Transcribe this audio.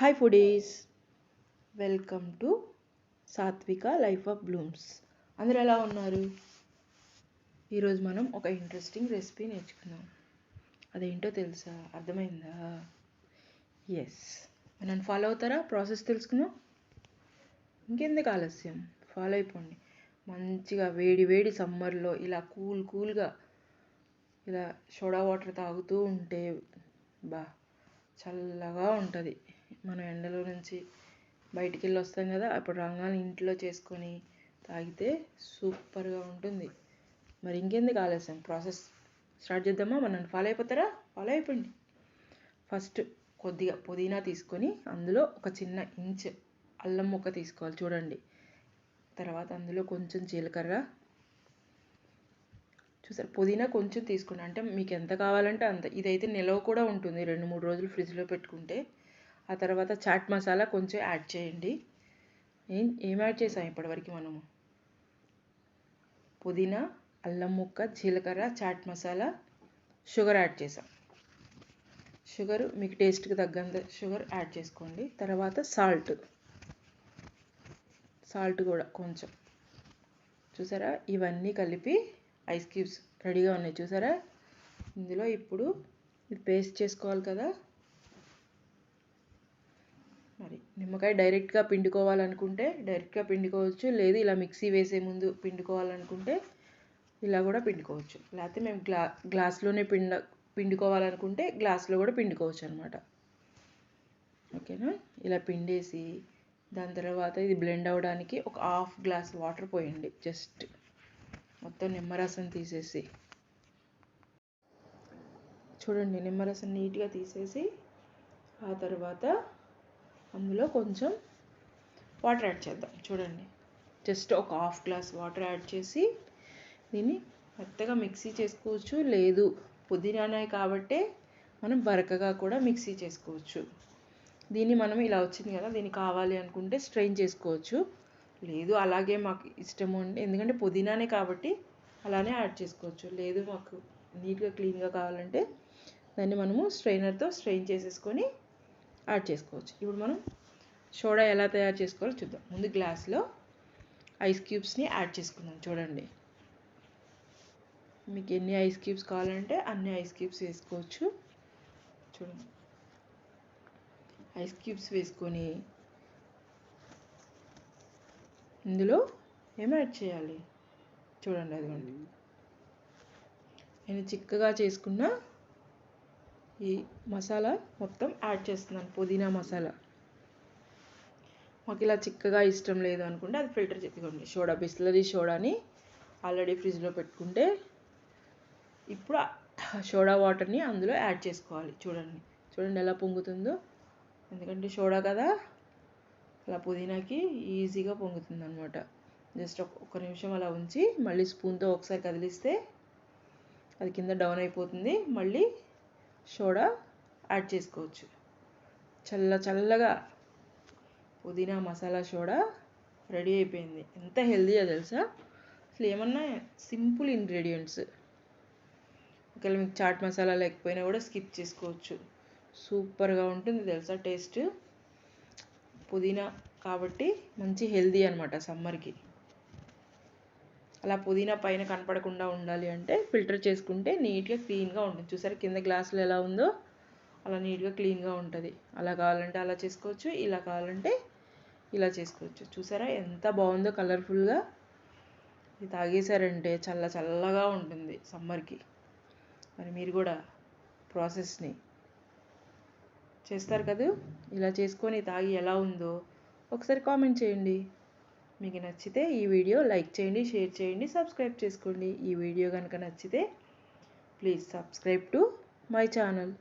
Hi foodies, welcome to సాత్విక life of Bloom's. అందరూ ఎలా ఉన్నారు? ఈరోజు మనం ఒక ఇంట్రెస్టింగ్ రెసిపీ నేర్చుకుందాం. అదేంటో తెలుసా? అర్థమైందా? ఎస్, నన్ను ఫాలో అవుతారా? ప్రాసెస్ తెలుసుకుందాం. ఇంకెందుకు ఆలస్యం, ఫాలో అయిపోండి. మంచిగా వేడి వేడి సమ్మర్లో ఇలా కూల్గా ఇలా సోడా వాటర్ తాగుతూ ఉంటే చల్లగా ఉంటుంది. మనం ఎండలో నుంచి బయటికి వెళ్ళి వస్తాం కదా, అప్పుడు రంగాలు ఇంట్లో చేసుకొని తాగితే సూపర్గా ఉంటుంది. మరి ఇంకెందుకు ఆలస్యం, ప్రాసెస్ స్టార్ట్ చేద్దామా? నన్ను ఫాలో అయిపోతారా? ఫాలో అయిపోండి. ఫస్ట్ కొద్దిగా పుదీనా తీసుకొని అందులో ఒక చిన్న ఇంచ్ అల్లం ముక్క తీసుకోవాలి, చూడండి. తర్వాత అందులో కొంచెం జీలకర్ర, చూసారు, పుదీనా కొంచెం తీసుకోండి, అంటే మీకు ఎంత కావాలంటే అంత. ఇదైతే నిలవ కూడా ఉంటుంది, 2-3 రోజులు ఫ్రిడ్జ్లో పెట్టుకుంటే. ఆ తర్వాత చాట్ మసాలా కొంచెం యాడ్ చేయండి. ఏం యాడ్ చేసాం ఇప్పటివరకు మనము? పుదీనా, అల్లం ముక్క, జీలకర్ర, చాట్ మసాలా, షుగర్ యాడ్ చేసాం. షుగర్ మీకు టేస్ట్కి తగ్గంత షుగర్ యాడ్ చేసుకోండి. తర్వాత సాల్ట్ కూడా కొంచెం. చూసారా, ఇవన్నీ కలిపి ఐస్ క్యూబ్స్ రెడీగా ఉన్నాయి. చూసారా, ఇందులో ఇప్పుడు ఇది పేస్ట్ చేసుకోవాలి కదా. మరి నిమ్మకాయ డైరెక్ట్గా పిండుకోవాలనుకుంటే డైరెక్ట్గా పిండుకోవచ్చు, లేదు ఇలా మిక్సీ వేసే ముందు పిండుకోవాలనుకుంటే ఇలా కూడా పిండుకోవచ్చు. లేకపోతే మేము గ్లాస్లోనే పిండుకోవాలనుకుంటే గ్లాస్లో కూడా పిండుకోవచ్చు అనమాట. ఓకేనా? ఇలా పిండేసి దాని తర్వాత ఇది బ్లెండ్ అవ్వడానికి ఒక 1/2 గ్లాస్ వాటర్ పోయండి. జస్ట్ మొత్తం నిమ్మరసం తీసేసి, చూడండి, నిమ్మరసం నీట్గా తీసేసి ఆ తర్వాత అందులో కొంచెం వాటర్ యాడ్ చేద్దాం. చూడండి, జస్ట్ ఒక 1/2 గ్లాస్ వాటర్ యాడ్ చేసి దీన్ని మెత్తగా మిక్సీ చేసుకోవచ్చు, లేదు పుదీనానే కాబట్టే మనం బరకగా కూడా మిక్సీ చేసుకోవచ్చు. దీన్ని మనం ఇలా వచ్చింది కదా, దీన్ని కావాలి అనుకుంటే స్ట్రెయిన్ చేసుకోవచ్చు, లేదు అలాగే మాకు ఇష్టము అంటే, ఎందుకంటే పుదీనానే కాబట్టి అలానే యాడ్ చేసుకోవచ్చు. లేదు మాకు నీట్గా క్లీన్గా కావాలంటే దాన్ని మనము స్ట్రైనర్తో స్ట్రెయిన్ చేసేసుకొని యాడ్ చేసుకోవచ్చు. ఇప్పుడు మనం సోడా ఎలా తయారు చేసుకోవాలో చూద్దాం. ముందు గ్లాస్లో ఐస్ క్యూబ్స్ని యాడ్ చేసుకుందాం. చూడండి, మీకు ఎన్ని ఐస్ క్యూబ్స్ కావాలంటే అన్ని ఐస్ క్యూబ్స్ వేసుకోవచ్చు. చూడండి, ఐస్ క్యూబ్స్ వేసుకొని ఇందులో ఏం యాడ్ చేయాలి చూడండి. అదిగోండి, నేను చిక్కగా చేసుకున్న ఈ మసాలా మొత్తం యాడ్ చేస్తున్నాను. పుదీనా మసాలా మాకు ఇలా చిక్కగా ఇష్టం లేదు అనుకుంటే అది ఫిల్టర్ చేసుకోండి. సోడా, బిస్లరీ సోడాని ఆల్రెడీ ఫ్రిడ్జ్లో పెట్టుకుంటే ఇప్పుడు సోడా వాటర్ని అందులో యాడ్ చేసుకోవాలి. చూడండి ఎలా పొంగుతుందో, ఎందుకంటే సోడా కదా, అలా పుదీనాకి ఈజీగా పొంగుతుంది అనమాట. జస్ట్ ఒక్క నిమిషం అలా ఉంచి మళ్ళీ స్పూన్తో ఒకసారి కదిలిస్తే అది కింద డౌన్ అయిపోతుంది. మళ్ళీ సోడా యాడ్ చేసుకోవచ్చు. చల్లగా పుదీనా మసాలా సోడా రెడీ అయిపోయింది. ఎంత హెల్తీయో తెలుసా? అసలు ఏమన్నా సింపుల్ ఇంగ్రీడియంట్స్. ఒకవేళ మీకు చాట్ మసాలా లేకపోయినా కూడా స్కిప్ చేసుకోవచ్చు. సూపర్గా ఉంటుంది తెలుసా టేస్ట్. పుదీనా కాబట్టి మంచి హెల్తీ అనమాట సమ్మర్కి. అలా పుదీనా పైన కనపడకుండా ఉండాలి అంటే ఫిల్టర్ చేసుకుంటే నీట్గా క్లీన్గా ఉంటుంది. చూసారా కింద గ్లాసులో ఎలా ఉందో అలా నీట్గా క్లీన్గా ఉంటుంది. అలా కావాలంటే అలా చేసుకోవచ్చు, ఇలా కావాలంటే ఇలా చేసుకోవచ్చు. చూసారా ఎంత బాగుందో కలర్ఫుల్గా. ఇది తాగేశారంటే చల్లగా ఉంటుంది సమ్మర్కి. మరి మీరు కూడా ప్రాసెస్ని చేస్తారు కదా, ఇలా చేసుకొని తాగి ఎలా ఉందో ఒకసారి కామెంట్ చేయండి. మీకు నచ్చితే ఈ వీడియో లైక్ చేయండి, షేర్ చేయండి, సబ్స్క్రైబ్ చేసుకోండి. ఈ వీడియో కనుక నచ్చితే please subscribe to my channel.